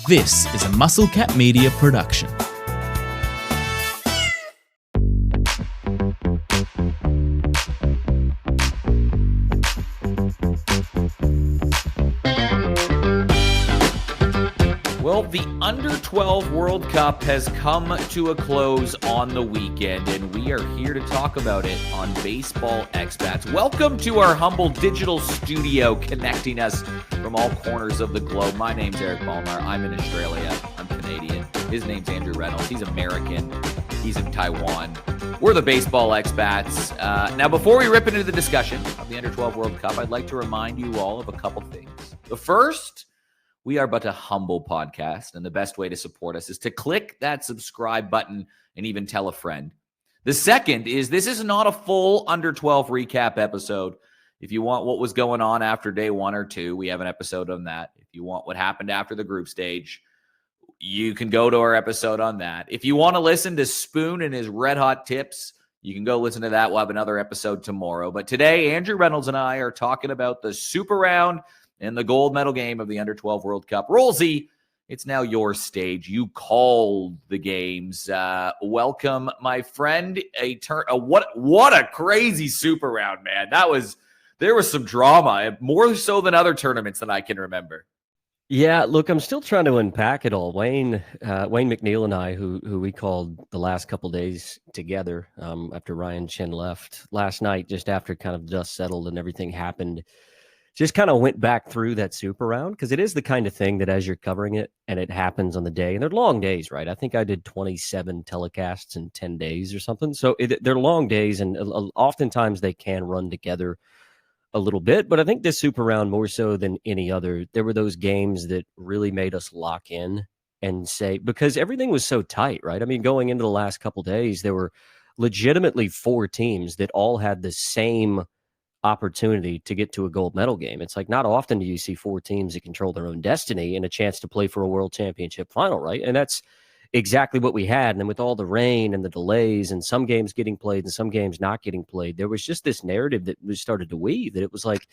This is a Musclecat Media production. Well, the Under-12 World Cup has come to a close on the weekend, and we are here to talk about it on Baseball Expats. Welcome to our humble digital studio connecting us from all corners of the globe. My name's Eric Ballmar. I'm in Australia. I'm Canadian. His name's Andrew Reynolds. He's American. He's in Taiwan. We're the Baseball Expats. Now, before we rip into the discussion of the Under-12 World Cup, I'd like to remind you all of a couple things. The first, we are but a humble podcast, and the best way to support us is to click that subscribe button and even tell a friend. The second is this is not a full Under-12 recap episode. If you want what was going on after day 1 or 2, we have an episode on that. If you want what happened after the group stage, you can go to our episode on that. If you want to listen to Spoon and his red hot tips, you can go listen to that. We'll have another episode tomorrow. But today, Andrew Reynolds and I are talking about the Super Round and the gold medal game of the Under-12 World Cup. Rolsey, it's now your stage. You called the games. Welcome, my friend. What a crazy Super Round, man. There was some drama, more so than other tournaments that I can remember. Yeah, look, I'm still trying to unpack it all. Wayne McNeil and I, who we called the last couple days together after Ryan Chen left last night, just after kind of dust settled and everything happened, just kind of went back through that Super Round, because it is the kind of thing that as you're covering it and it happens on the day, and they're long days, right? I think I did 27 telecasts in 10 days or something. So they're long days, and oftentimes they can run together a little bit. But I think this Super Round, more so than any other, there were those games that really made us lock in and say, because everything was so tight, right? I mean, going into the last couple days, there were legitimately 4 teams that all had the same opportunity to get to a gold medal game. It's like not often do you see 4 teams that control their own destiny and a chance to play for a world championship final, right? And that's exactly what we had. And then with all the rain and the delays and some games getting played and some games not getting played, there was just this narrative that was started to weave that it was like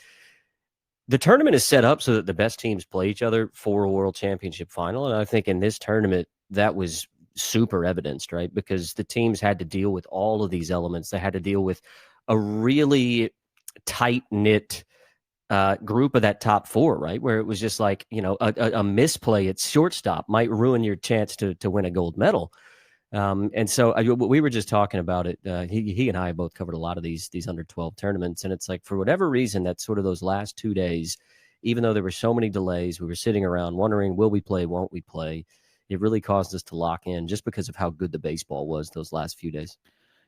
the tournament is set up so that the best teams play each other for a world championship final. And I think in this tournament, that was super evidenced, right? Because the teams had to deal with all of these elements. They had to deal with a really tight-knit group of that top 4, right? Where it was just like, a misplay at shortstop might ruin your chance to win a gold medal. And so we were just talking about it. He and I both covered a lot of these under-12 tournaments. And it's like, for whatever reason, that sort of those last 2 days, even though there were so many delays, we were sitting around wondering, will we play, won't we play? It really caused us to lock in just because of how good the baseball was those last few days.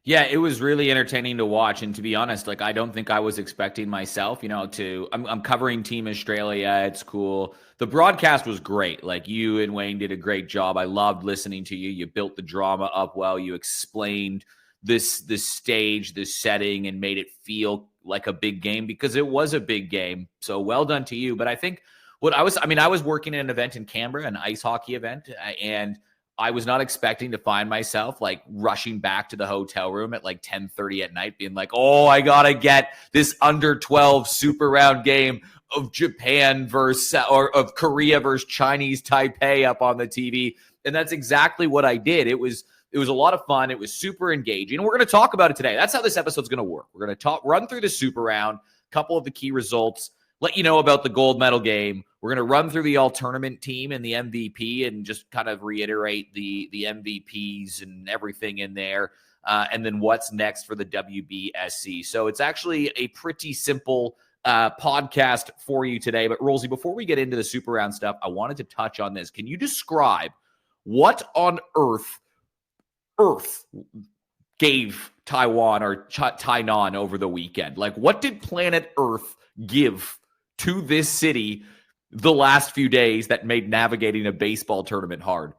Yeah, it was really entertaining to watch. And to be honest, like, I don't think I was expecting myself, I'm covering Team Australia. It's cool. The broadcast was great. Like, you and Wayne did a great job. I loved listening to you. You built the drama up well. You explained this stage, this setting, and made it feel like a big game because it was a big game. So well done to you. But I think I was working at an event in Canberra, an ice hockey event, and I was not expecting to find myself like rushing back to the hotel room at like 10:30 at night being like, oh, I got to get this Under-12 Super Round game of Japan or of Korea versus Chinese Taipei up on the TV. And that's exactly what I did. It was a lot of fun. It was super engaging. And we're going to talk about it today. That's how this episode's going to work. We're going to run through the Super Round, a couple of the key results, let you know about the gold medal game. We're going to run through the all-tournament team and the MVP and just kind of reiterate the MVPs and everything in there, and then what's next for the WBSC. So it's actually a pretty simple podcast for you today. But, Rolsey, before we get into the Super Round stuff, I wanted to touch on this. Can you describe what on earth gave Taiwan or Tainan over the weekend? Like, what did planet Earth give to this city the last few days that made navigating a baseball tournament hard?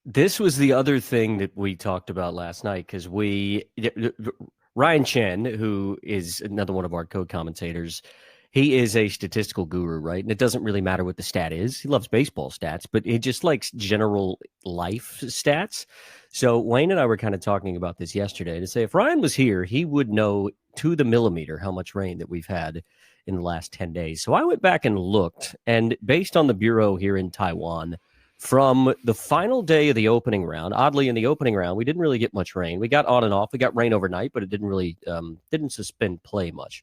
This was the other thing that we talked about last night, because Ryan Chen, who is another one of our co-commentators, he is a statistical guru, right? And it doesn't really matter what the stat is. He loves baseball stats, but he just likes general life stats. So Wayne and I were kind of talking about this yesterday to say if Ryan was here, he would know to the millimeter how much rain that we've had in the last 10 days. So I went back and looked, and based on the Bureau here in Taiwan, from the final day of the opening round. Oddly, in the opening round, we didn't really get much rain. We got on and off. We got rain overnight, but it didn't really didn't suspend play much.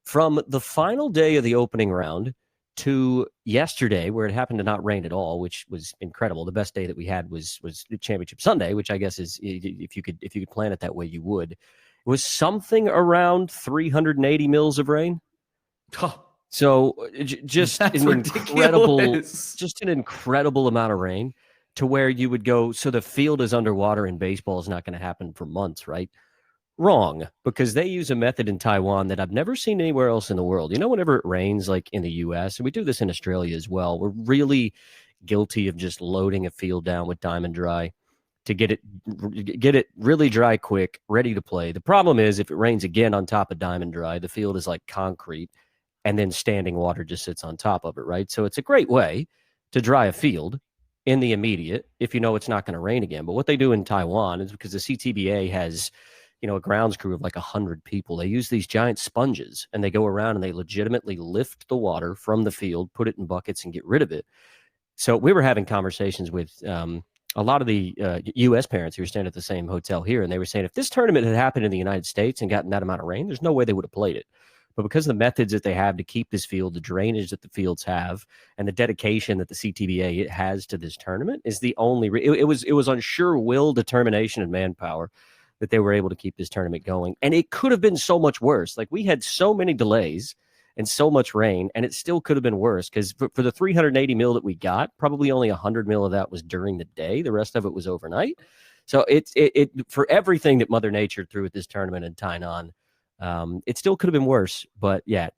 From the final day of the opening round to yesterday, where it happened to not rain at all, which was incredible. The best day that we had was Championship Sunday, which I guess is, if you could plan it that way, you would. It was something around 380 mils of rain. So just an incredible amount of rain, to where you would go, so the field is underwater and baseball is not going to happen for months, right? Wrong, because they use a method in Taiwan that I've never seen anywhere else in the world. Whenever it rains, like in the U.S., and we do this in Australia as well, we're really guilty of just loading a field down with Diamond Dry to get it really dry quick, ready to play. The problem is, if it rains again on top of Diamond Dry, the field is like concrete, and then standing water just sits on top of it, right? So it's a great way to dry a field in the immediate if you know it's not going to rain again. But what they do in Taiwan is, because the CTBA has, a grounds crew of like 100 people, they use these giant sponges, and they go around and they legitimately lift the water from the field, put it in buckets, and get rid of it. So we were having conversations with a lot of the U.S. parents who were staying at the same hotel here, and they were saying, if this tournament had happened in the United States and gotten that amount of rain, there's no way they would have played it. But because of the methods that they have to keep this field, the drainage that the fields have, and the dedication that the CTBA has to this tournament, is the only it was on sure will, determination, and manpower that they were able to keep this tournament going. And it could have been so much worse. Like, we had so many delays and so much rain, and it still could have been worse, because for the 380 mil that we got, probably only 100 mil of that was during the day. The rest of it was overnight. So it for everything that Mother Nature threw at this tournament in Tainan, it still could have been worse. But yeah,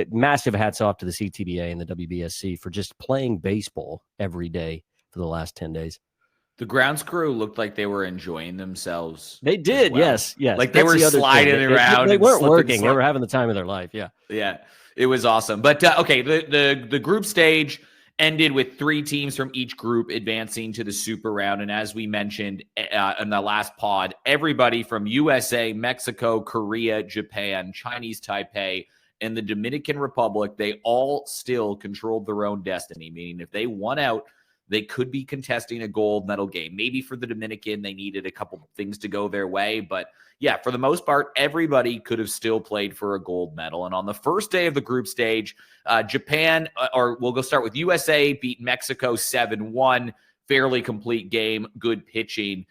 massive hats off to the CTBA and the WBSC for just playing baseball every day for the last 10 days. The grounds crew looked like they were enjoying themselves. They did, well. Yes. Like they were sliding around. They weren't working. They were having the time of their life. Yeah. Yeah, it was awesome. But okay, the group stage ended with 3 teams from each group advancing to the super round. And as we mentioned in the last pod, everybody from USA, Mexico, Korea, Japan, Chinese Taipei, and the Dominican Republic, they all still controlled their own destiny, meaning if they won out, they could be contesting a gold medal game. Maybe for the Dominican, they needed a couple of things to go their way. But yeah, for the most part, everybody could have still played for a gold medal. And on the first day of the group stage, Japan, or we'll go start with USA, beat Mexico 7-1. Fairly complete game, good pitching.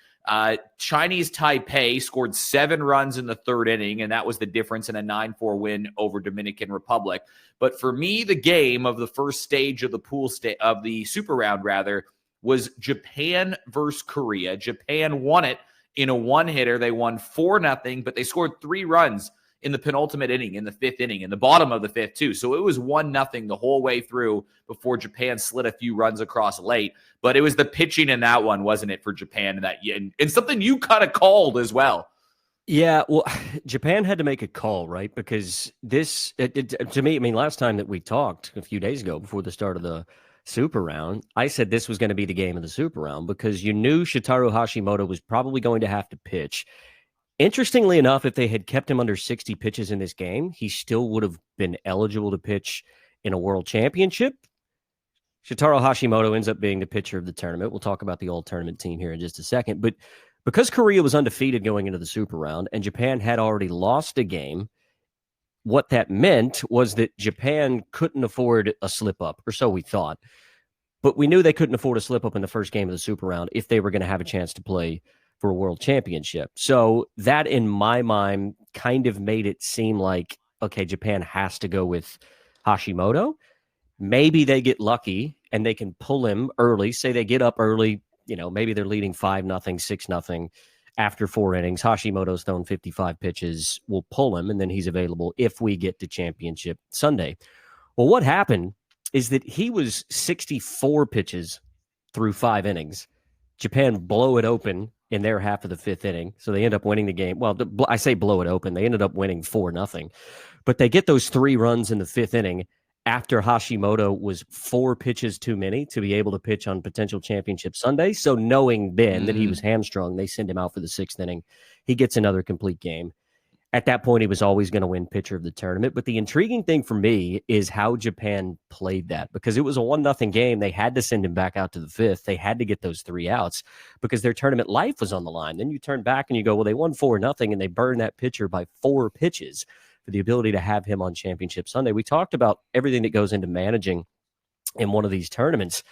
Chinese Taipei scored 7 runs in the 3rd inning, and that was the difference in a 9-4 win over Dominican Republic. But for me, the game of the first stage of the of the super round, was Japan versus Korea. Japan won it in a one-hitter. They won 4-0, but they scored 3 runs in the penultimate inning, in the 5th inning, in the bottom of the 5th too. So it was 1-0 the whole way through before Japan slid a few runs across late. But it was the pitching in that one, wasn't it, for Japan? And something you kind of called as well. Yeah, well, Japan had to make a call, right? Because this, to me, I mean, last time that we talked a few days ago before the start of the super round, I said this was going to be the game of the super round, because you knew Shotaro Hashimoto was probably going to have to pitch. Interestingly enough, if they had kept him under 60 pitches in this game, he still would have been eligible to pitch in a world championship. Shotaro Hashimoto ends up being the pitcher of the tournament. We'll talk about the all-tournament team here in just a second. But because Korea was undefeated going into the super round and Japan had already lost a game, what that meant was that Japan couldn't afford a slip-up, or so we thought. But we knew they couldn't afford a slip-up in the first game of the super round if they were going to have a chance to play for a world championship. So that, in my mind, kind of made it seem like, okay, Japan has to go with Hashimoto. Maybe they get lucky and they can pull him early. Say they get up early, maybe they're leading 5-0, 6-0 after 4 innings. Hashimoto's thrown 55 pitches. We'll pull him, and then he's available if we get to championship Sunday. Well, what happened is that he was 64 pitches through 5 innings. Japan blow it open in their half of the 5th inning. So they end up winning the game. Well, I say blow it open. They ended up winning 4-0. But they get those 3 runs in the 5th inning after Hashimoto was 4 pitches too many to be able to pitch on potential championship Sunday. So knowing then that he was hamstrung, they send him out for the 6th inning. He gets another complete game. at that point, he was always going to win pitcher of the tournament. But the intriguing thing for me is how Japan played that, because it was a 1-0 game. They had to send him back out to the fifth. They had to get those 3 outs because their tournament life was on the line. Then you turn back and you go, well, they won 4-0, and they burned that pitcher by 4 pitches for the ability to have him on Championship Sunday. We talked about everything that goes into managing in one of these tournaments.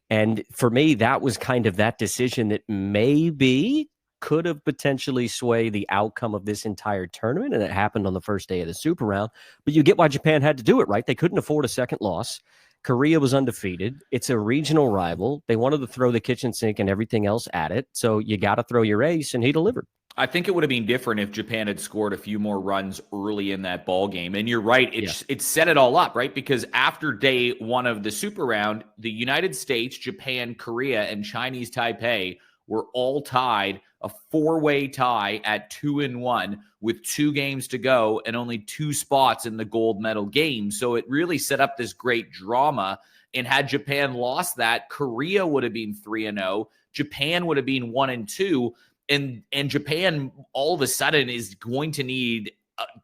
And for me, that was kind of that decision that maybe could have potentially swayed the outcome of this entire tournament, and it happened on the first day of the Super Round. But you get why Japan had to do it, right? They couldn't afford a second loss. Korea was undefeated. It's a regional rival. They wanted to throw the kitchen sink and everything else at it, so you got to throw your ace, and he delivered. I think it would have been different if Japan had scored a few more runs early in that ball game. And you're right, it set it all up, right? Because after day 1 of the Super Round, the United States, Japan, Korea, and Chinese Taipei were all tied, a 4-way tie at 2-1 with 2 games to go and only 2 spots in the gold medal game. So it really set up this great drama. And had Japan lost that, Korea would have been 3-0, Japan would have been 1-2, and Japan all of a sudden is going to need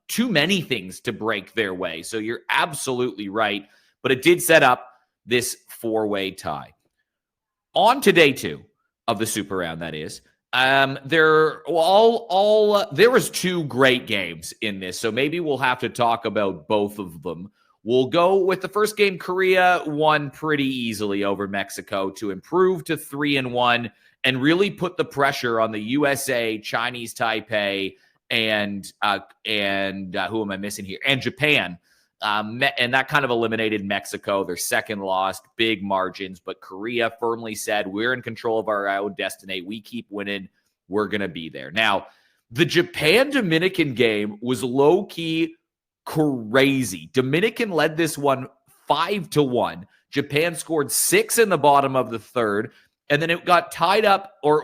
too many things to break their way. So you're absolutely right, but it did set up this 4-way tie. On to day 2 of the Super Round, that is. There was 2 great games in this, so maybe we'll have to talk about both of them. We'll go with the first game. Korea won pretty easily over Mexico to improve to 3-1 and really put the pressure on the USA, Chinese Taipei, and who am I missing here? And Japan. And that kind of eliminated Mexico, their second loss, big margins. But Korea firmly said, we're in control of our own destiny. We keep winning. We're going to be there. Now, the Japan-Dominican game was low-key crazy. Dominican led this one 5-1. Japan scored 6 in the bottom of the third. And then it got tied up, or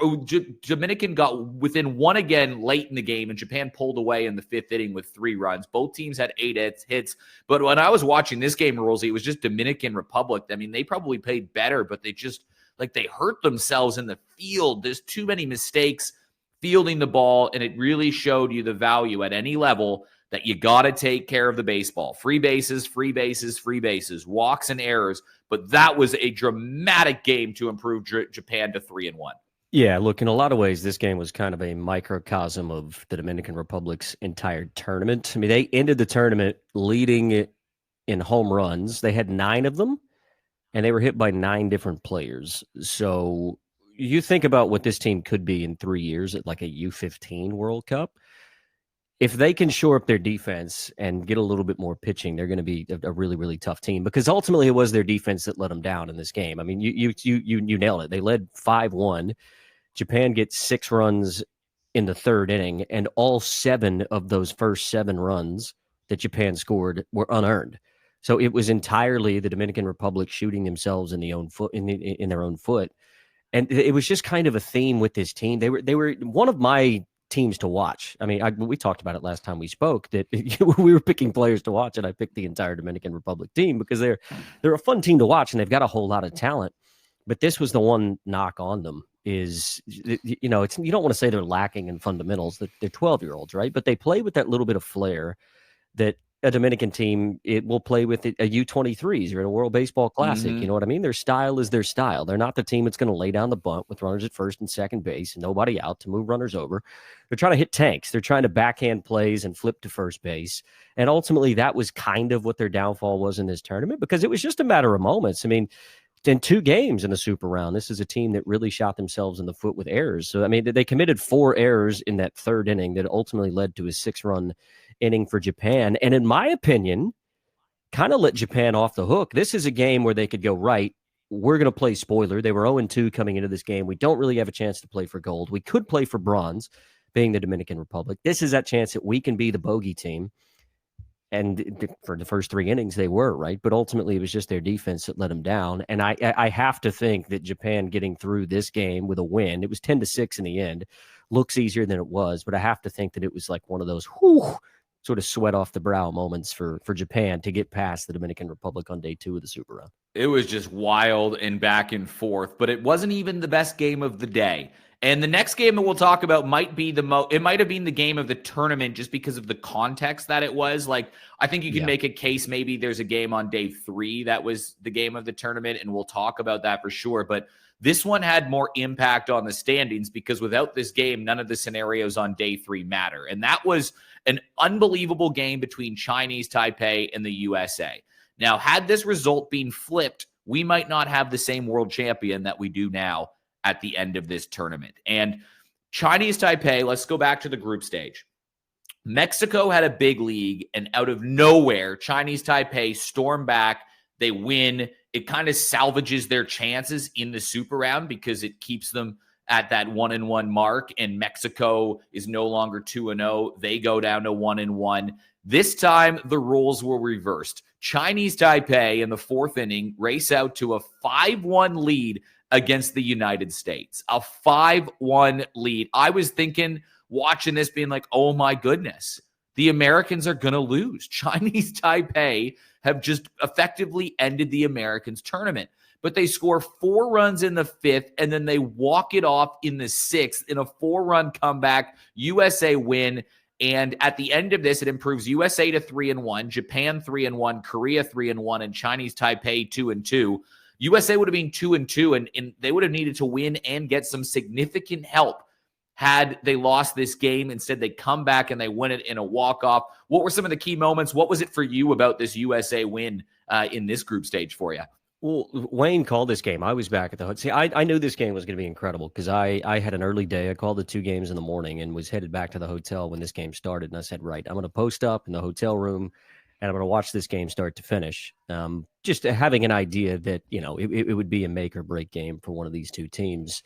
Dominican got within 1 again late in the game, and Japan pulled away in the 5th inning with 3 runs. Both teams had 8 hits. But when I was watching this game, Rolsey, it was just Dominican Republic. I mean, they probably played better, but they just, they hurt themselves in the field. There's too many mistakes fielding the ball, and it really showed you the value at any level that you got to take care of the baseball. Free bases, walks and errors. But that was a dramatic game to improve Japan to 3-1. Yeah, look, in a lot of ways, this game was kind of a microcosm of the Dominican Republic's entire tournament. I mean, they ended the tournament leading in home runs. They had 9 of them, and they were hit by 9 different players. So you think about what this team could be in 3 years at like a U-15 World Cup. If they can shore up their defense and get a little bit more pitching, they're going to be a really, really tough team, because ultimately it was their defense that let them down in this game. I mean, you nailed it. They led 5-1. Japan gets 6 runs in the 3rd inning, and all 7 of those first 7 runs that Japan scored were unearned. So it was entirely the Dominican Republic shooting themselves in their own foot. And it was just kind of a theme with this team. They were one of my teams to watch. I mean, we talked about it last time we spoke, that we were picking players to watch, and I picked the entire Dominican Republic team because they're a fun team to watch, and they've got a whole lot of talent. But this was the one knock on them is, you don't want to say they're lacking in fundamentals. They're 12-year-olds, right? But they play with that little bit of flair that a Dominican team, it will play with a U-23s or a World Baseball Classic. Mm-hmm. You know what I mean? Their style is their style. They're not the team that's going to lay down the bunt with runners at first and second base and nobody out to move runners over. They're trying to hit tanks. They're trying to backhand plays and flip to first base. And ultimately, that was kind of what their downfall was in this tournament, because it was just a matter of moments. I mean, in 2 games in the Super Round, this is a team that really shot themselves in the foot with errors. So, I mean, they committed 4 errors in that 3rd inning that ultimately led to a 6-run inning for Japan. And in my opinion, kind of let Japan off the hook. This is a game where they could go, right, we're going to play spoiler. They were 0-2 coming into this game. We don't really have a chance to play for gold. We could play for bronze, being the Dominican Republic. This is that chance that we can be the bogey team. And for the first 3 innings, they were, right? But ultimately, it was just their defense that let them down. And I have to think that Japan getting through this game with a win, it was 10-6 in the end, looks easier than it was. But I have to think that it was like one of those sort of sweat off the brow moments for Japan to get past the Dominican Republic on day 2 of the Super Round. It was just wild and back and forth, but it wasn't even the best game of the day. And the next game that we'll talk about might be it might have been the game of the tournament just because of the context that it was. Like, I think you can make a case maybe there's a game on day 3 that was the game of the tournament, and we'll talk about that for sure. But this one had more impact on the standings because without this game, none of the scenarios on day 3 matter. And that was an unbelievable game between Chinese Taipei and the USA. Now, had this result been flipped, we might not have the same world champion that we do now at the end of this tournament. And Chinese Taipei, let's go back to the group stage. Mexico had a big lead, and out of nowhere, Chinese Taipei storm back. They win. It kind of salvages their chances in the super round because it keeps them at that 1-1 mark, and Mexico is no longer 2-0. They go down to 1-1. This time, the roles were reversed. Chinese Taipei in the 4th inning race out to a 5-1 lead against the United States. A 5-1 lead. I was thinking, watching this, being like, oh my goodness, the Americans are going to lose. Chinese Taipei have just effectively ended the Americans tournament. But they score 4 runs in the 5th, and then they walk it off in the 6th in a 4-run comeback. USA win. And at the end of this, it improves USA to 3-1, Japan 3-1, Korea 3-1, and Chinese Taipei 2-2. USA would have been 2-2, and they would have needed to win and get some significant help had they lost this game. Instead, they come back and they win it in a walk-off. What were some of the key moments? What was it for you about this USA win in this group stage for you? Well, Wayne called this game. I was back at the hotel. See, I knew this game was going to be incredible because I had an early day. I called the 2 games in the morning and was headed back to the hotel when this game started. And I said, right, I'm going to post up in the hotel room and I'm going to watch this game start to finish. Just having an idea that, it would be a make or break game for one of these 2 teams.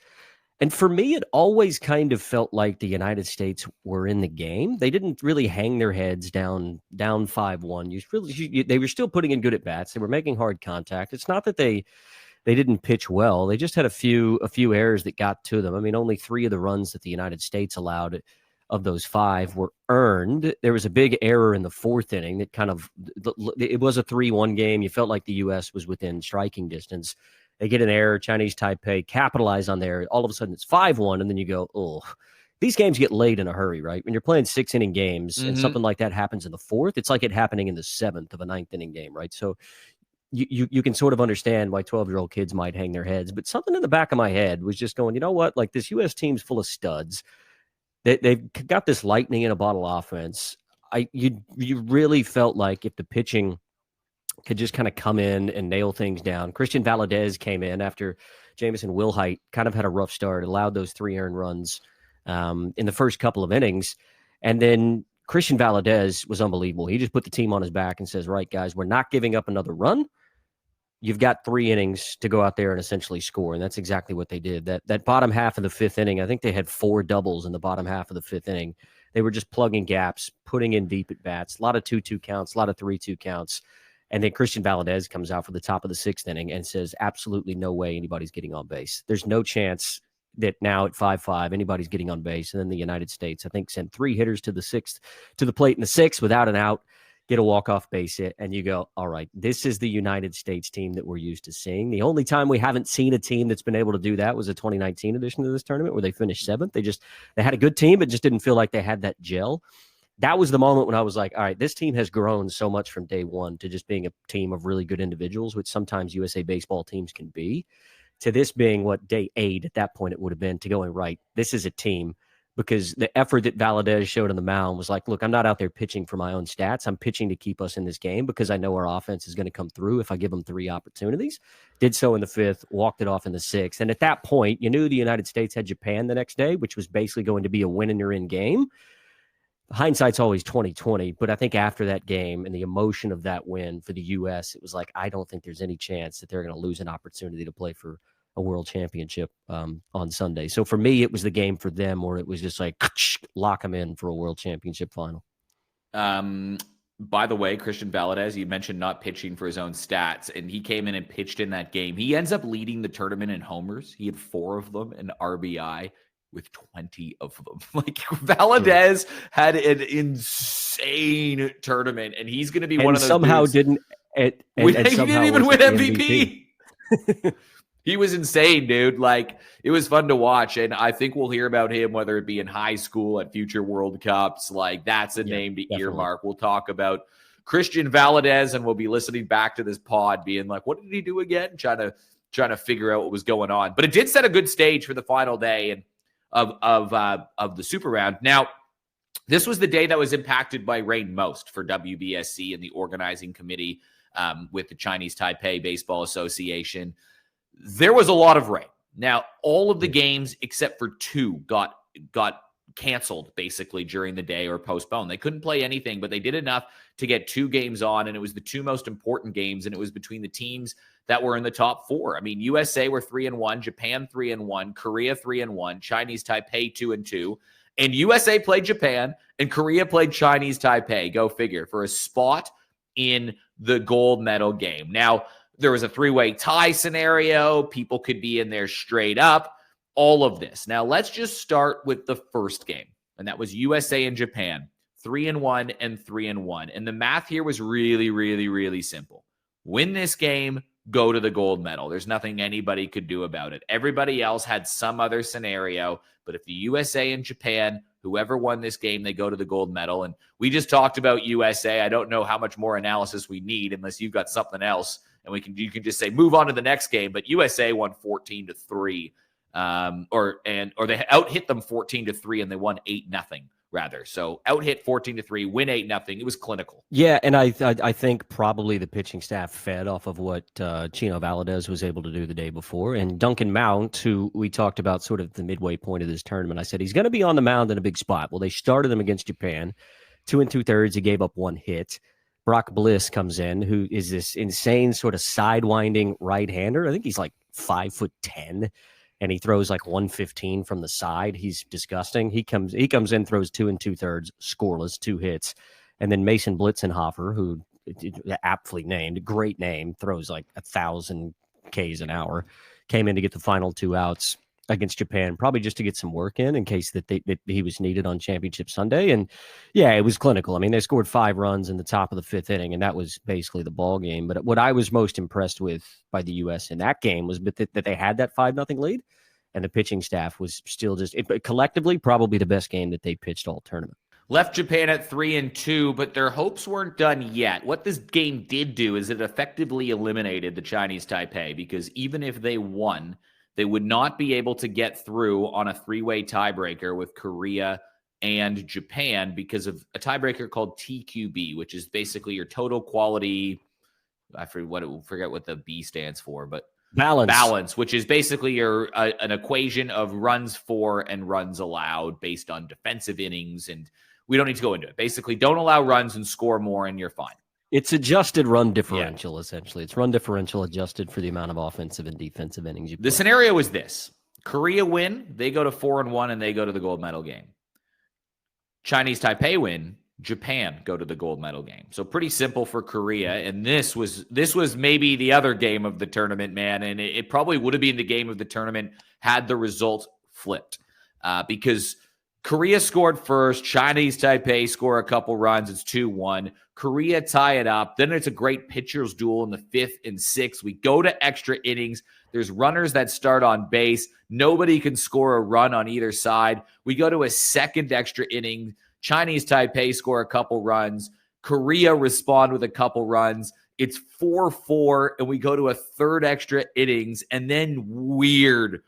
And for me, it always kind of felt like the United States were in the game. They didn't really hang their heads down 5-1. They were still putting in good at bats. They were making hard contact. It's not that they didn't pitch well. They just had a few errors that got to them. I mean, only 3 of the runs that the United States allowed of those 5 were earned. There was a big error in the 4th inning that it was a 3-1 game. You felt like the U.S. was within striking distance. They get an error. Chinese Taipei capitalize on there. All of a sudden, it's 5-1, and then you go, oh. These games get late in a hurry, right? When you're playing 6-inning games and something like that happens in the 4th, it's like it happening in the 7th of a 9th-inning game, right? So you can sort of understand why 12-year-old kids might hang their heads. But something in the back of my head was just going, you know what? Like, this U.S. team's full of studs. They've got this lightning in a bottle offense. You really felt like if the pitching could just kind of come in and nail things down. Christian Valadez came in after Jamison Wilhite kind of had a rough start, allowed those 3 earned runs in the first couple of innings. And then Christian Valadez was unbelievable. He just put the team on his back and says, right, guys, we're not giving up another run. You've got 3 innings to go out there and essentially score. And that's exactly what they did. That bottom half of the 5th inning, I think they had 4 doubles in the bottom half of the 5th inning. They were just plugging gaps, putting in deep at bats, a lot of 2-2 counts, a lot of 3-2 counts. And then Christian Valadez comes out for the top of the 6th inning and says, absolutely no way anybody's getting on base. There's no chance that now at 5-5, anybody's getting on base. And then the United States, I think, sent 3 hitters to the plate in the 6th without an out, get a walk-off base hit. And you go, all right, this is the United States team that we're used to seeing. The only time we haven't seen a team that's been able to do that was a 2019 edition of this tournament where they finished 7th. They had a good team, but just didn't feel like they had that gel. That was the moment when I was like, all right, this team has grown so much from day one to just being a team of really good individuals, which sometimes USA baseball teams can be, to this being what day 8 at that point it would have been, to going, right, this is a team, because the effort that Valadez showed on the mound was like, look, I'm not out there pitching for my own stats. I'm pitching to keep us in this game because I know our offense is going to come through if I give them 3 opportunities. Did so in the 5th, walked it off in the 6th. And at that point, you knew the United States had Japan the next day, which was basically going to be a win and you're in game. Hindsight's always 20/20, but I think after that game and the emotion of that win for the U.S., it was like, I don't think there's any chance that they're going to lose an opportunity to play for a world championship on Sunday. So for me, it was the game for them where it was just like, lock them in for a world championship final. By the way, Christian Valadez, you mentioned not pitching for his own stats, and he came in and pitched in that game. He ends up leading the tournament in homers. He had 4 of them in RBI. With 20 of them. Like, Valadez had an insane tournament, and he's going to be one of those somehow dudes. didn't He didn't somehow even was win the MVP. He was insane, dude. Like, it was fun to watch, and I think we'll hear about him, whether it be in high school, at future World Cups. Like, that's a name to definitely earmark. We'll talk about Christian Valadez, and we'll be listening back to this pod being like, what did he do again? Trying to figure out what was going on. But it did set a good stage for the final day and of the Super Round. Now, this was the day that was impacted by rain most for WBSC and the organizing committee with the Chinese Taipei Baseball Association. There was a lot of rain. Now, all of the games except for 2 got canceled basically during the day or postponed. They couldn't play anything, but they did enough to get 2 games on, and it was the 2 most important games, and it was between the teams that were in the top 4. I mean, USA were 3-1, Japan 3-1, Korea 3-1, Chinese Taipei 2-2, and USA played Japan, and Korea played Chinese Taipei. Go figure, for a spot in the gold medal game. Now, there was a 3-way tie scenario. People could be in there straight up. All of this. Now, let's just start with the first game, and that was USA and Japan, 3-1 and 3-1. And the math here was really, really, really simple. Win this game, go to the gold medal. There's nothing anybody could do about it. Everybody else had some other scenario, but if the USA and Japan, whoever won this game, they go to the gold medal. And we just talked about USA. I don't know how much more analysis we need unless you've got something else. And you can just say, move on to the next game. But USA won 14-3. Or they out-hit them 14-3, and they won 8-0 rather. So out-hit 14-3, win 8-0. It was clinical. Yeah, and I think probably the pitching staff fed off of what Chino Valadez was able to do the day before. And Duncan Mount, who we talked about sort of the midway point of this tournament, I said he's going to be on the mound in a big spot. Well, they started him against Japan. 2 2/3, he gave up 1 hit. Brock Bliss comes in, who is this insane sort of sidewinding right-hander. I think he's like 5'10", and he throws like 115 from the side. He's disgusting. He comes in, throws 2 2/3, scoreless, 2 hits. And then Mason Blitzenhofer, who aptly named, great name, throws like 1,000 Ks an hour, came in to get the final 2 outs against Japan, probably just to get some work in case that he was needed on Championship Sunday. And yeah, it was clinical. I mean, they scored 5 runs in the top of the 5th inning, and that was basically the ball game. But what I was most impressed with by the U.S. in that game was that they had that 5-0 lead, and the pitching staff was still collectively probably the best game that they pitched all tournament. Left Japan at 3-2, but their hopes weren't done yet. What this game did do is it effectively eliminated the Chinese Taipei, because even if they won, they would not be able to get through on a 3-way tiebreaker with Korea and Japan because of a tiebreaker called TQB, which is basically your total quality. I forget what the B stands for, but balance, which is basically an equation of runs for and runs allowed based on defensive innings. And we don't need to go into it. Basically, don't allow runs and score more, and you're fine. It's adjusted run differential, essentially. It's run differential adjusted for the amount of offensive and defensive innings you play. The scenario is this. Korea win, they go to 4-1, and they go to the gold medal game. Chinese Taipei win, Japan go to the gold medal game. So pretty simple for Korea, and this was maybe the other game of the tournament, man, and it probably would have been the game of the tournament had the result flipped, because Korea scored first, Chinese Taipei score a couple runs, it's 2-1. Korea tie it up. Then it's a great pitcher's duel in the 5th and 6th. We go to extra innings. There's runners that start on base. Nobody can score a run on either side. We go to a second extra inning. Chinese Taipei score a couple runs. Korea respond with a couple runs. It's 4-4, and we go to a third extra innings, and then weird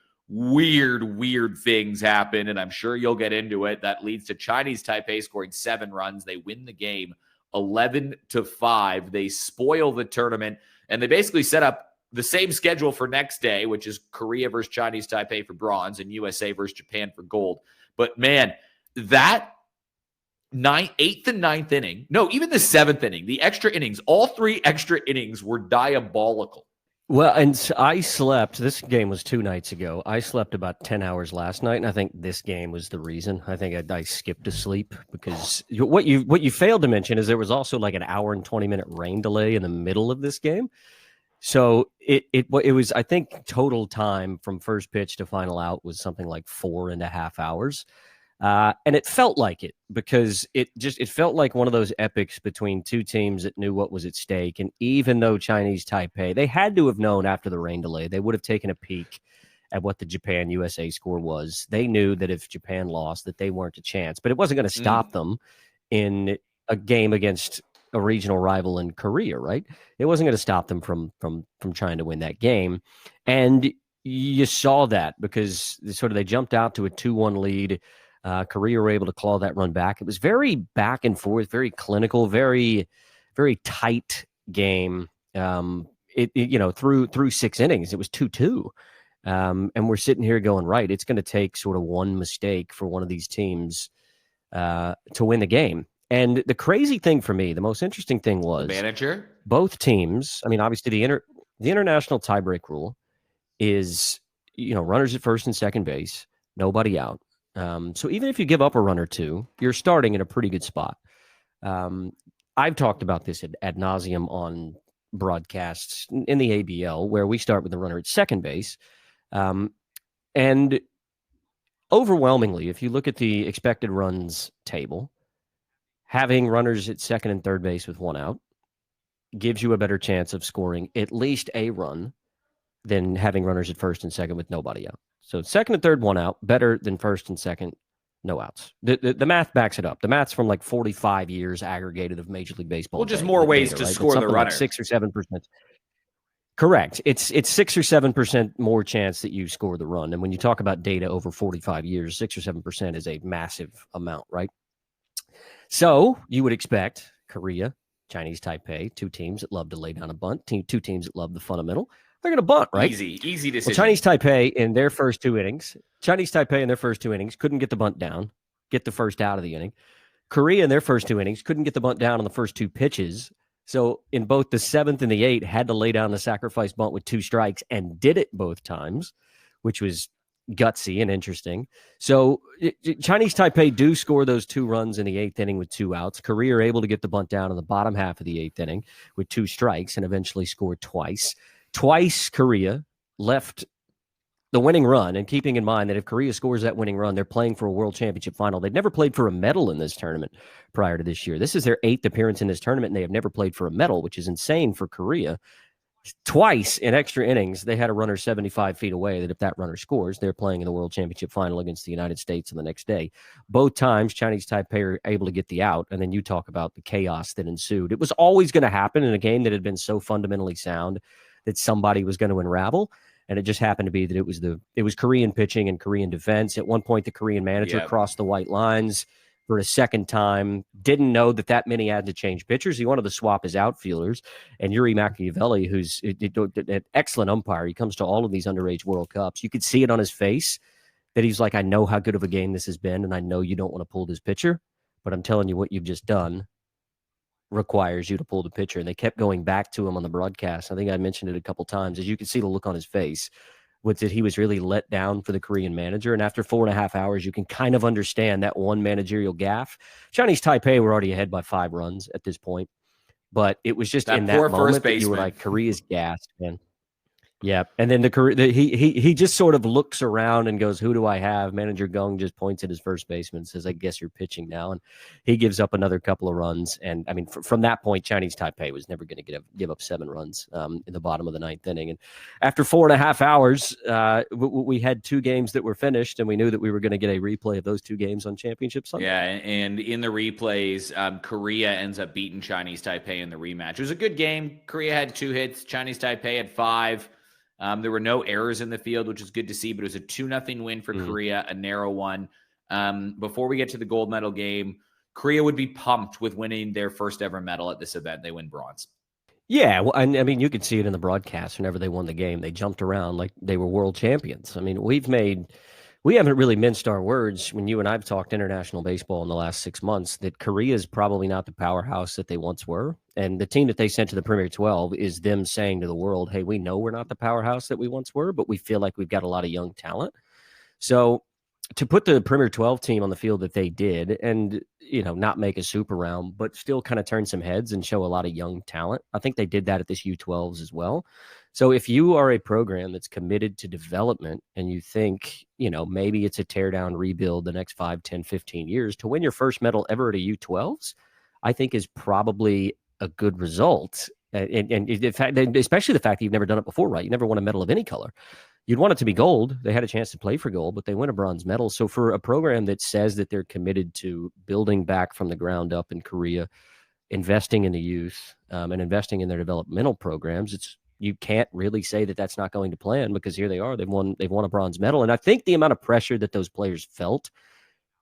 things happen, and I'm sure you'll get into it. That leads to Chinese Taipei scoring 7 runs. They win the game 11-5. They spoil the tournament, and they basically set up the same schedule for next day, which is Korea versus Chinese Taipei for bronze and USA versus Japan for gold. But man, that 8th and 9th inning, no, even the 7th inning, the extra innings, all 3 extra innings were diabolical. Well, and I slept, this game was 2 nights ago. I slept about 10 hours last night, and I think this game was the reason. I think I skipped to sleep because what you failed to mention is there was also like an hour and 20-minute rain delay in the middle of this game. So it was, I think, total time from first pitch to final out was something like 4.5 hours. And it felt like it because it felt like one of those epics between two teams that knew what was at stake. And even though Chinese Taipei, they had to have known after the rain delay, they would have taken a peek at what the Japan-USA score was. They knew that if Japan lost, that they weren't a chance. But it wasn't going to stop them in a game against a regional rival in Korea, right? It wasn't going to stop them from trying to win that game. And you saw that because they jumped out to a 2-1 lead. Korea were able to claw that run back. It was very back and forth, very clinical, very, very tight game. Through 6 innings, it was 2-2. And we're sitting here going, right, it's going to take sort of one mistake for one of these teams to win the game. And the crazy thing for me, the most interesting thing was the manager. Both teams. I mean, obviously the international tiebreak rule is, runners at first and second base, nobody out. So even if you give up a run or two, you're starting in a pretty good spot. I've talked about this ad nauseum on broadcasts in the ABL, where we start with the runner at second base. And overwhelmingly, if you look at the expected runs table, having runners at second and third base with one out gives you a better chance of scoring at least a run than having runners at first and second with nobody out. So second and third, one out, better than first and second, no outs. The math backs it up. The math's from like 45 years aggregated of Major League Baseball. Well, just more ways to score the runner. Like 6 or 7%. Correct. It's 6 or 7% more chance that you score the run. And when you talk about data over 45 years, 6 or 7% is a massive amount, right? So you would expect Korea, Chinese Taipei, two teams that love to lay down a bunt, two teams that love the fundamental. They're going to bunt, right? Easy decision. Well, Chinese Taipei in their first two innings couldn't get the bunt down, get the first out of the inning. Korea in their first two innings couldn't get the bunt down on the first two pitches. So in both the 7th and the 8th, had to lay down the sacrifice bunt with 2 strikes and did it both times, which was gutsy and interesting. So Chinese Taipei do score those 2 runs in the 8th inning with 2 outs. Korea are able to get the bunt down in the bottom half of the 8th inning with 2 strikes and eventually scored twice. Twice Korea left the winning run, and keeping in mind that if Korea scores that winning run, they're playing for a world championship final. They've never played for a medal in this tournament prior to this year. This is their 8th appearance in this tournament, and they have never played for a medal, which is insane for Korea. Twice in extra innings, they had a runner 75 feet away that if that runner scores, they're playing in the world championship final against the United States on the next day. Both times, Chinese Taipei are able to get the out, and then you talk about the chaos that ensued. It was always going to happen in a game that had been so fundamentally sound that somebody was going to unravel. And it just happened to be that it was Korean pitching and Korean defense. At one point, the Korean manager crossed the white lines for a second time, didn't know that many had to change pitchers. He wanted to swap his outfielders. And Yuri Machiavelli, who's an excellent umpire, he comes to all of these underage World Cups. You could see it on his face that he's like, I know how good of a game this has been, and I know you don't want to pull this pitcher, but I'm telling you what you've just done requires you to pull the pitcher. And they kept going back to him on the broadcast. I think I mentioned it a couple times. As you can see the look on his face, was that he was really let down for the Korean manager. And after 4.5 hours, you can kind of understand that one managerial gaffe. Chinese Taipei were already ahead by 5 runs at this point. But it was just that in that moment that you were like, Korea's gassed, man. Yeah, and then he just sort of looks around and goes, who do I have? Manager Gong just points at his first baseman and says, I guess you're pitching now. And he gives up another couple of runs. And, I mean, from that point, Chinese Taipei was never going to give up 7 runs in the bottom of the 9th inning. And after 4.5 hours, we had 2 games that were finished, and we knew that we were going to get a replay of those 2 games on Championship Sunday. Yeah, and in the replays, Korea ends up beating Chinese Taipei in the rematch. It was a good game. Korea had 2 hits. Chinese Taipei had 5. There were no errors in the field, which is good to see, but it was a 2-0 win for Korea, a narrow one. Before we get to the gold medal game, Korea would be pumped with winning their first ever medal at this event. They win bronze. Yeah, well, I mean, you could see it in the broadcast whenever they won the game. They jumped around like they were world champions. I mean, we haven't really minced our words when you and I've talked international baseball in the last 6 months that Korea is probably not the powerhouse that they once were. And the team that they sent to the Premier 12 is them saying to the world, hey, we know we're not the powerhouse that we once were, but we feel like we've got a lot of young talent. So to put the Premier 12 team on the field that they did and, not make a super round, but still kind of turn some heads and show a lot of young talent. I think they did that at this U-12s as well. So if you are a program that's committed to development and you think, maybe it's a tear down rebuild the next 5, 10, 15 years, to win your first medal ever at a U-12s, I think is probably a good result. And in fact, especially the fact that you've never done it before, right? You never won a medal of any color. You'd want it to be gold. They had a chance to play for gold, but they win a bronze medal. So for a program that says that they're committed to building back from the ground up in Korea, investing in the youth, and investing in their developmental programs, you can't really say that that's not going to plan, because here they are. They've won a bronze medal. And I think the amount of pressure that those players felt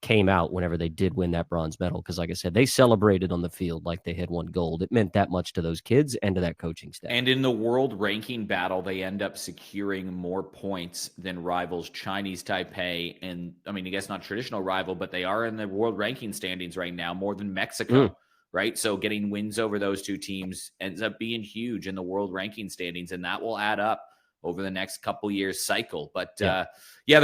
came out whenever they did win that bronze medal, because like I said, they celebrated on the field like they had won gold. It meant that much to those kids and to that coaching staff. And in the world ranking battle, they end up securing more points than rivals Chinese Taipei. And I mean, I guess not traditional rival, but they are in the world ranking standings right now, more than Mexico. Right. So getting wins over those two teams ends up being huge in the world ranking standings, and that will add up over the next couple years cycle. But the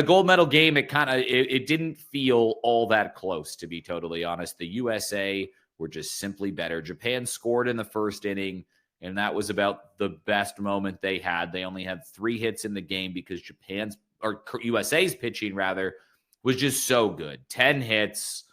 gold medal game, it didn't feel all that close, to be totally honest. The USA were just simply better. Japan scored in the first inning, and that was about the best moment they had. They only had 3 hits in the game because USA's pitching rather was just so good. 10 hits.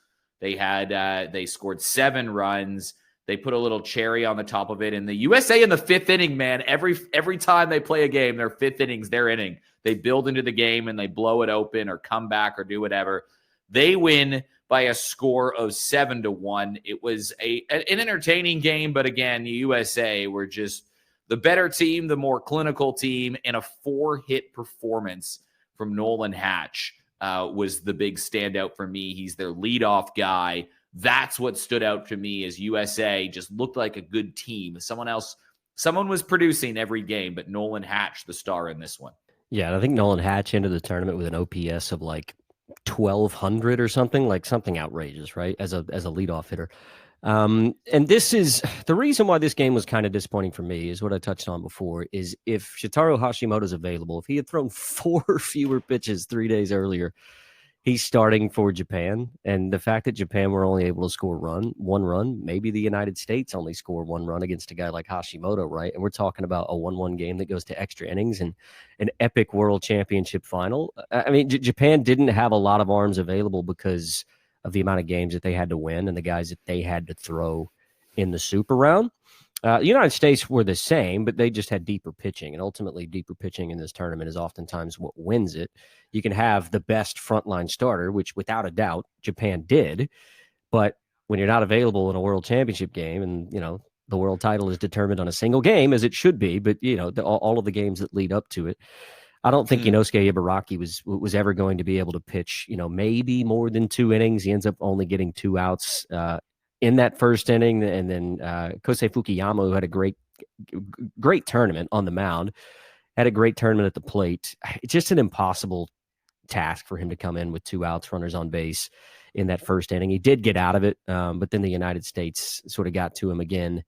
They scored 7 runs. They put a little cherry on the top of it. And the USA in the 5th inning, man, every time they play a game, their 5th inning's their inning. They build into the game and they blow it open or come back or do whatever. They win by a score of 7-1. It was an entertaining game, but again, the USA were just the better team, the more clinical team, and a 4-hit performance from Nolan Hatch was the big standout for me. He's their leadoff guy. That's what stood out to me, as USA just looked like a good team. Someone was producing every game, but Nolan Hatch, the star in this one. Yeah, and I think Nolan Hatch entered the tournament with an OPS of like 1,200 or something outrageous, right? As a leadoff hitter. And this is the reason why this game was kind of disappointing for me, is what I touched on before, is if Shitaro Hashimoto's available, if he had thrown 4 fewer pitches 3 days earlier, he's starting for Japan. And the fact that Japan were only able to score one run, maybe the United States only scored 1 run against a guy like Hashimoto, right? And we're talking about a 1-1 game that goes to extra innings and an epic world championship final. I mean, Japan didn't have a lot of arms available because of the amount of games that they had to win and the guys that they had to throw in the super round. The United States were the same, but they just had deeper pitching, and ultimately deeper pitching in this tournament is oftentimes what wins it. You can have the best frontline starter, which without a doubt Japan did, but when you're not available in a world championship game, and the world title is determined on a single game, as it should be, but all of the games that lead up to it, I don't think Inosuke Ibaraki was ever going to be able to pitch, maybe more than 2 innings. He ends up only getting 2 outs in that first inning. And then Kosei Fukuyama, who had a great tournament on the mound, had a great tournament at the plate. It's just an impossible task for him to come in with 2 outs, runners on base in that first inning. He did get out of it, but then the United States sort of got to him again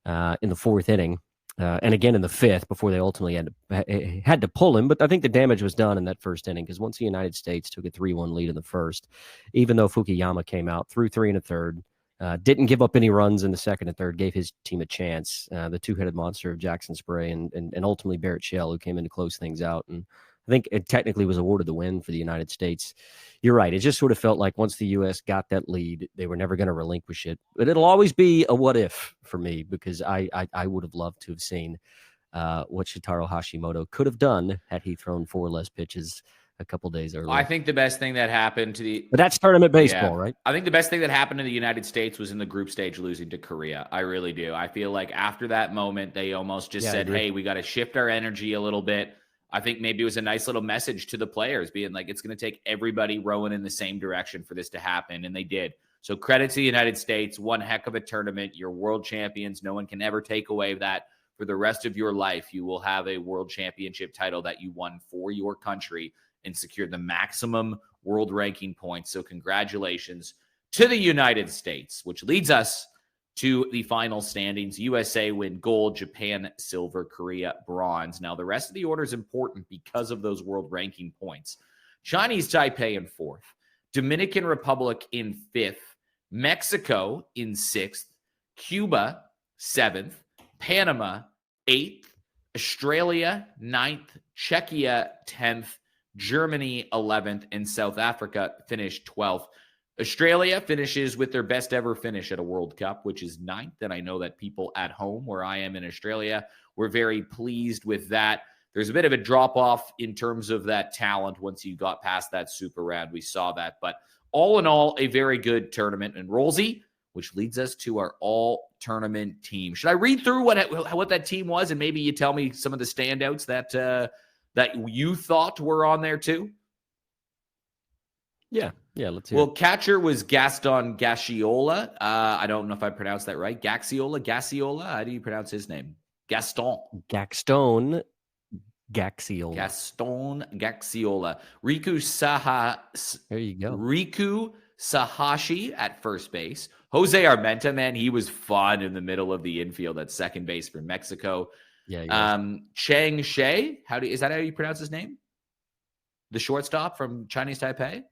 in the 4th inning. And again in the 5th, before they ultimately had to pull him. But I think the damage was done in that first inning, because once the United States took a 3-1 lead in the first, even though Fukuyama came out, threw 3 1/3, didn't give up any runs in the 2nd and 3rd, gave his team a chance. The 2-headed monster of Jackson Spray and ultimately Barrett Shell, who came in to close things out. And I think it technically was awarded the win for the United States. You're right. It just sort of felt like once the U.S. got that lead, they were never going to relinquish it. But it'll always be a what if for me, because I would have loved to have seen what Shitaro Hashimoto could have done had he thrown 4 less pitches a couple days earlier. I think the best thing that happened to but that's tournament baseball, right? I think the best thing that happened to the United States was in the group stage losing to Korea. I really do. I feel like after that moment, they almost just said, hey, we got to shift our energy a little bit. I think maybe it was a nice little message to the players, being like, it's going to take everybody rowing in the same direction for this to happen. And they did. So credit to the United States. One heck of a tournament. You're world champions. No one can ever take away that. For the rest of your life, you will have a world championship title that you won for your country and secured the maximum world ranking points. So congratulations to the United States, which leads us to the final standings. USA win gold, Japan silver, Korea bronze. Now, the rest of the order is important because of those world ranking points. Chinese Taipei in 4th, Dominican Republic in 5th, Mexico in 6th, Cuba 7th, Panama 8th, Australia 9th, Czechia 10th, Germany 11th, and South Africa finished 12th. Australia finishes with their best ever finish at a World Cup, which is 9th. And I know that people at home, where I am in Australia, were very pleased with that. There's a bit of a drop-off in terms of that talent once you got past that super round. We saw that. But all in all, a very good tournament. And Rolsey, which leads us to our all-tournament team. Should I read through what that team was, and maybe you tell me some of the standouts that you thought were on there too? Yeah, let's hear Well, catcher was Gaston Gaxiola. I don't know if I pronounced that right. Gaxiola? How do you pronounce his name? Gaston Gaxiola. There you go. Riku Sahashi at first base. Jose Armenta, man, he was fun in the middle of the infield at second base for Mexico. Yeah. Chang Shei, is that how you pronounce his name? The shortstop from Chinese Taipei.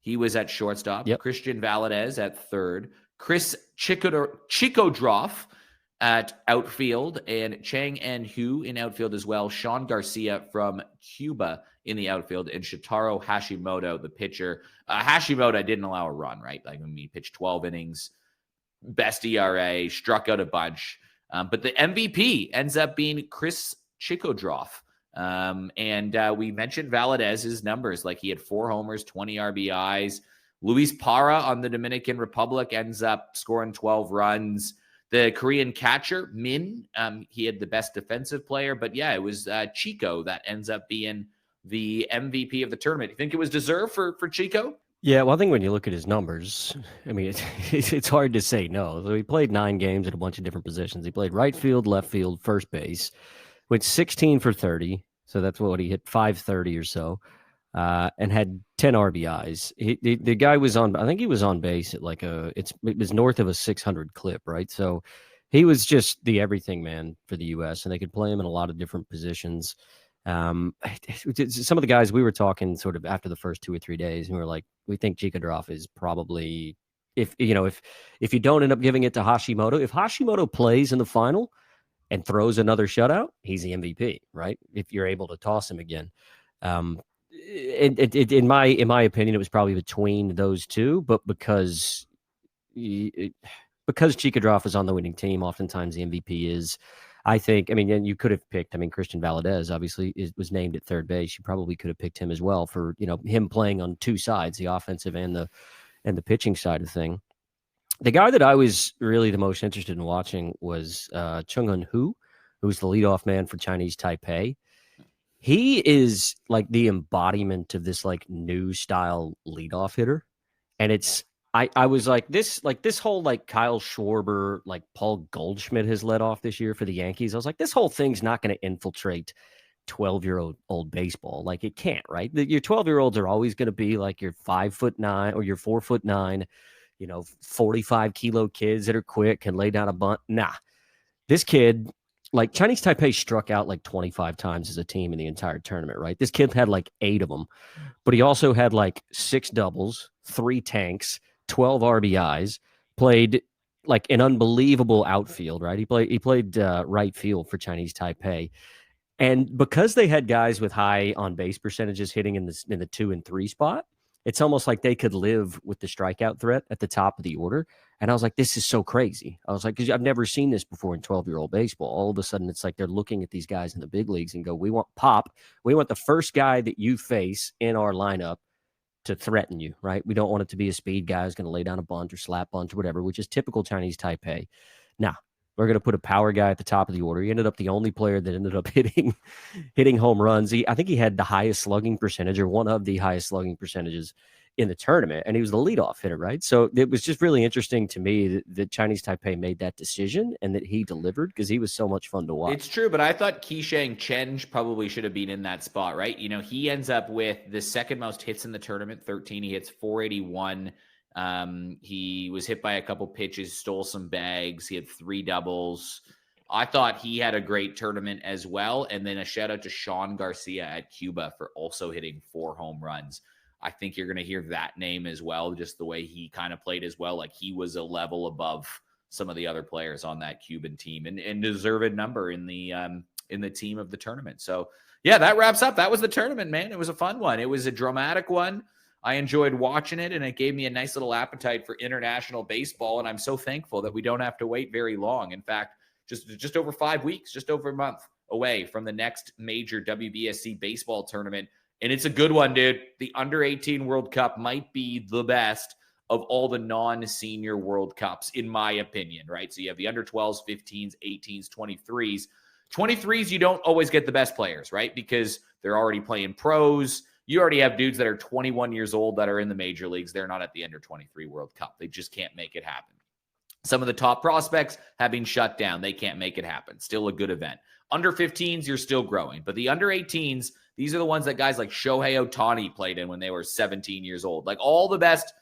He was at shortstop. Yep. Christian Valadez at third. Chris Chikodroff at outfield, and Chang En-hu in outfield as well. Sean Garcia from Cuba in the outfield, and Shotaro Hashimoto, the pitcher. Hashimoto didn't allow a run, right? Like, he pitched 12 innings, best ERA, struck out a bunch. But the MVP ends up being Chris Chikodroff. And we mentioned Valadez's numbers. Like, he had 4 homers, 20 RBIs. Luis Parra on the Dominican Republic ends up scoring 12 runs. The Korean catcher, Min, he had the best defensive player. But yeah, it was Chico that ends up being the MVP of the tournament. You think it was deserved for Chico? Yeah, well, I think when you look at his numbers, I mean, it's hard to say no. So he played 9 games at a bunch of different positions. He played right field, left field, first base, went 16 for 30. So that's what he hit, 530 or so, and had 10 RBIs. The guy was on, I think he was on base at like it was north of a 600 clip, right? So he was just the everything man for the U.S., and they could play him in a lot of different positions. Some of the guys we were talking sort of after the first 2 or 3 days, and we were like, we think Chikodroff is probably, if you don't end up giving it to Hashimoto, if Hashimoto plays in the final and throws another shutout, he's the MVP, right? If you're able to toss him again. In my opinion, it was probably between those two, but because Chikodroff is on the winning team, oftentimes the MVP is, I think, I mean, and you could have picked, Christian Valadez obviously was named at third base. You probably could have picked him as well for, him playing on 2 sides, the offensive and the pitching side of thing. The guy that I was really the most interested in watching was Chung Eun-hu, who's the leadoff man for Chinese Taipei. He is like the embodiment of this like new style leadoff hitter. And I was like this whole like Kyle Schwarber, like Paul Goldschmidt has led off this year for the Yankees. I was like, this whole thing's not going to infiltrate 12-year-old baseball. Like, it can't, right? Your 12-year-olds are always going to be like your 5'9" or your 4'9", 45-kilo kids that are quick, can lay down a bunt. Nah, this kid, like, Chinese Taipei struck out like 25 times as a team in the entire tournament, right? This kid had like 8 of them, but he also had like 6 doubles, 3 tanks, 12 RBIs, played like an unbelievable outfield, right? He played right field for Chinese Taipei. And because they had guys with high on-base percentages hitting in the 2 and 3 spot, it's almost like they could live with the strikeout threat at the top of the order. And I was like, this is so crazy. I was like, because I've never seen this before in 12-year-old baseball. All of a sudden, it's like they're looking at these guys in the big leagues and go, we want pop. We want the first guy that you face in our lineup to threaten you, right? We don't want it to be a speed guy who's going to lay down a bunt or slap bunt or whatever, which is typical Chinese Taipei. Now, we're going to put a power guy at the top of the order. He ended up the only player that ended up hitting home runs. I think he had the highest slugging percentage, or one of the highest slugging percentages in the tournament, and he was the leadoff hitter, right? So it was just really interesting to me that Chinese Taipei made that decision and that he delivered, because he was so much fun to watch. It's true, but I thought Qisheng Chen probably should have been in that spot, right? He ends up with the second most hits in the tournament, 13. He hits 481. He was hit by a couple pitches, stole some bags. He had 3 doubles. I thought he had a great tournament as well. And then a shout out to Sean Garcia at Cuba for also hitting 4 home runs. I think you're going to hear that name as well, just the way he kind of played as well. Like, he was a level above some of the other players on that Cuban team, and deserved number in the in the team of the tournament. So yeah, that wraps up. That was the tournament, man. It was a fun one. It was a dramatic one. I enjoyed watching it, and it gave me a nice little appetite for international baseball, and I'm so thankful that we don't have to wait very long. In fact, just over 5 weeks, just over a month away from the next major WBSC baseball tournament, and it's a good one, dude. The Under-18 World Cup might be the best of all the non-senior World Cups, in my opinion, right? So you have the Under-12s, 15s, 18s, 23s. 23s, you don't always get the best players, right? Because they're already playing pros. You already have dudes that are 21 years old that are in the major leagues. They're not at the Under-23 World Cup. They just can't make it happen. Some of the top prospects have been shut down. They can't make it happen. Still a good event. Under-15s, you're still growing. But the Under-18s, these are the ones that guys like Shohei Ohtani played in when they were 17 years old. Like all the best.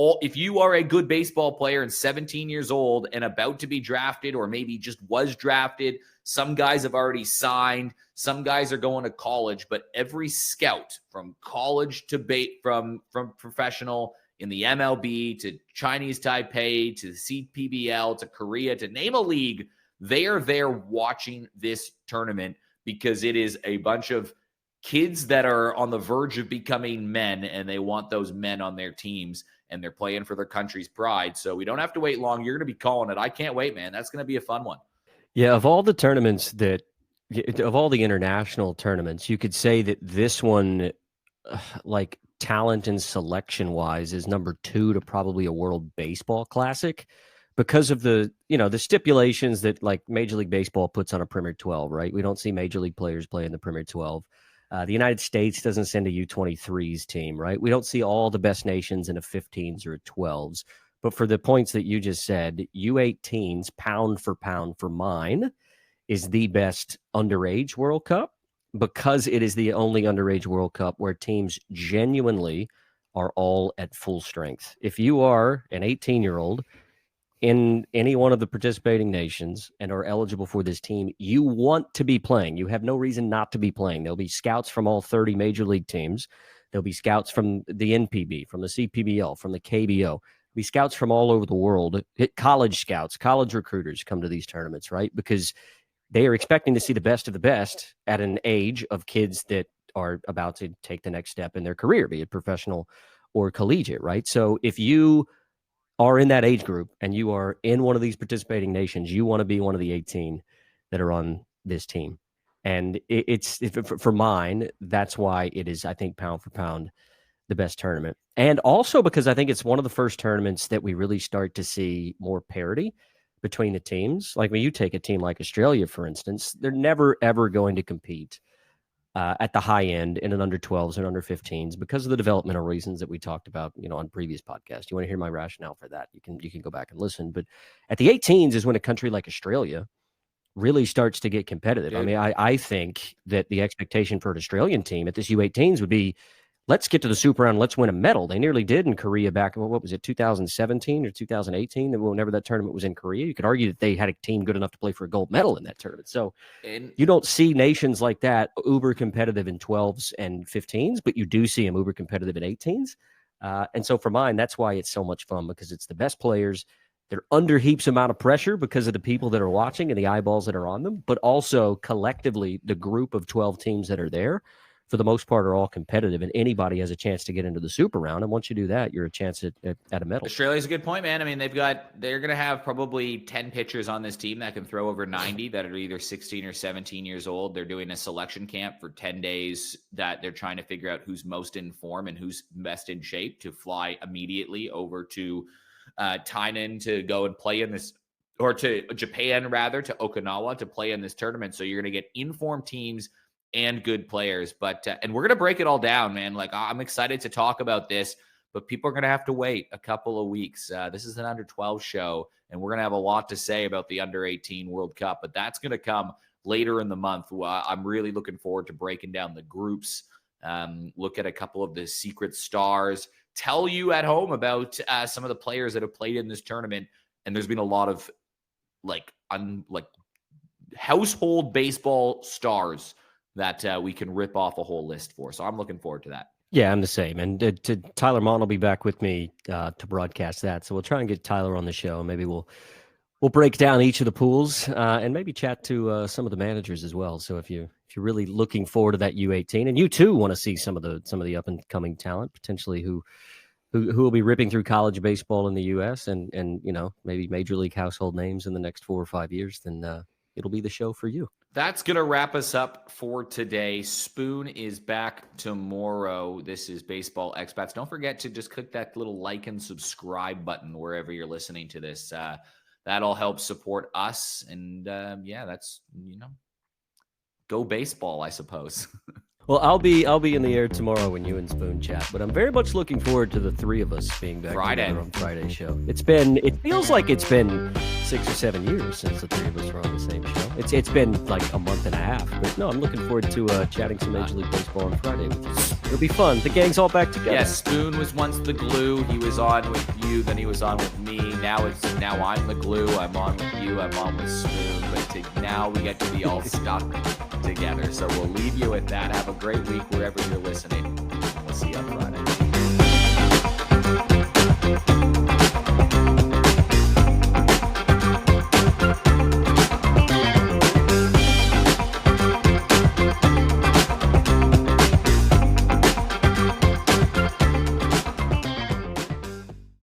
If you are a good baseball player and 17 years old and about to be drafted, or maybe just was drafted, some guys have already signed, some guys are going to college, but every scout from college to from professional in the MLB to Chinese Taipei to CPBL to Korea, to name a league, they are there watching this tournament because it is a bunch of kids that are on the verge of becoming men, and they want those men on their teams, and they're playing for their country's pride. So we don't have to wait long. You're going to be calling it. I can't wait, man. That's going to be a fun one. Yeah, of all the tournaments of all the international tournaments, you could say that this one, like talent and selection wise, is number 2 to probably a World Baseball Classic because of the stipulations that like Major League Baseball puts on a Premier 12, right? We don't see Major League players play in the Premier 12. The United States doesn't send a U-23s team, right? We don't see all the best nations in a 15s or a 12s. But for the points that you just said, U-18s, pound for pound for mine, is the best underage World Cup because it is the only underage World Cup where teams genuinely are all at full strength. If you are an 18-year-old in any one of the participating nations and are eligible for this team, you want to be playing. You have no reason not to be playing. There'll be scouts from all 30 major league teams. There'll be scouts from the NPB, from the CPBL, from the KBO. There'll be scouts from all over the world. College scouts, college recruiters come to these tournaments, right? Because they are expecting to see the best of the best at an age of kids that are about to take the next step in their career, be it professional or collegiate, right? So if you are in that age group and you are in one of these participating nations, you want to be one of the 18 that are on this team. And for mine, that's why it is, I think, pound for pound, the best tournament. And also because I think it's one of the first tournaments that we really start to see more parity between the teams. Like when you take a team like Australia, for instance, they're never, ever going to compete at the high end in an under 12s and under 15s because of the developmental reasons that we talked about, on previous podcasts. You want to hear my rationale for that? You can go back and listen. But at the 18s is when a country like Australia really starts to get competitive. Dude. I mean, I think that the expectation for an Australian team at this U18s would be, let's get to the Super Round, let's win a medal. They nearly did in Korea back, what was it, 2017 or 2018, whenever that tournament was in Korea. You could argue that they had a team good enough to play for a gold medal in that tournament. So you don't see nations like that uber competitive in 12s and 15s, but you do see them uber competitive in 18s. And so for mine, that's why it's so much fun, because it's the best players. They're under heaps amount of pressure because of the people that are watching and the eyeballs that are on them, but also collectively the group of 12 teams that are there, for the most part, are all competitive, and anybody has a chance to get into the Super Round. And once you do that, you're a chance at a medal. Australia's a good point, man. I mean, they're going to have probably 10 pitchers on this team that can throw over 90 that are either 16 or 17 years old. They're doing a selection camp for 10 days that they're trying to figure out who's most in form and who's best in shape to fly immediately over to Tainan to go and play in this, or to Japan, rather, to Okinawa to play in this tournament. So you're going to get informed teams and good players, but and we're going to break it all down, man. Like, I'm excited to talk about this, but people are going to have to wait a couple of weeks. This is an under 12 show, and we're going to have a lot to say about the under 18 World Cup, but that's going to come later in the month. I'm really looking forward to breaking down the groups, look at a couple of the secret stars, tell you at home about some of the players that have played in this tournament. And there's been a lot of like household baseball stars that we can rip off a whole list for. So I'm looking forward to that. Yeah, I'm the same. And Tyler Mon will be back with me to broadcast that. So we'll try and get Tyler on the show. Maybe we'll We'll break down each of the pools and maybe chat to some of the managers as well. So if you're really looking forward to that U18, and you too want to see some of the up and coming talent potentially who will be ripping through college baseball in the U.S. and maybe major league household names in the next 4 or 5 years, then it'll be the show for you. That's going to wrap us up for today. Spoon is back tomorrow. This is Baseball Expats. Don't forget to just click that little like and subscribe button wherever you're listening to this. That'll help support us. And that's, go baseball, I suppose. Well, I'll be in the air tomorrow when you and Spoon chat, but I'm very much looking forward to the three of us being back together on Friday's show. It feels like it's been 6 or 7 years since the three of us were on the same show. It's been like a month and a half, but no, I'm looking forward to chatting some Major League Baseball on Friday with you. It'll be fun. The gang's all back together. Yeah, Spoon was once the glue. He was on with you, then he was on with me. Now I'm the glue. I'm on with you. I'm on with Spoon. But now we get to be all stuck together. So we'll leave you with that. Have a great week wherever you're listening. We'll see you on Friday.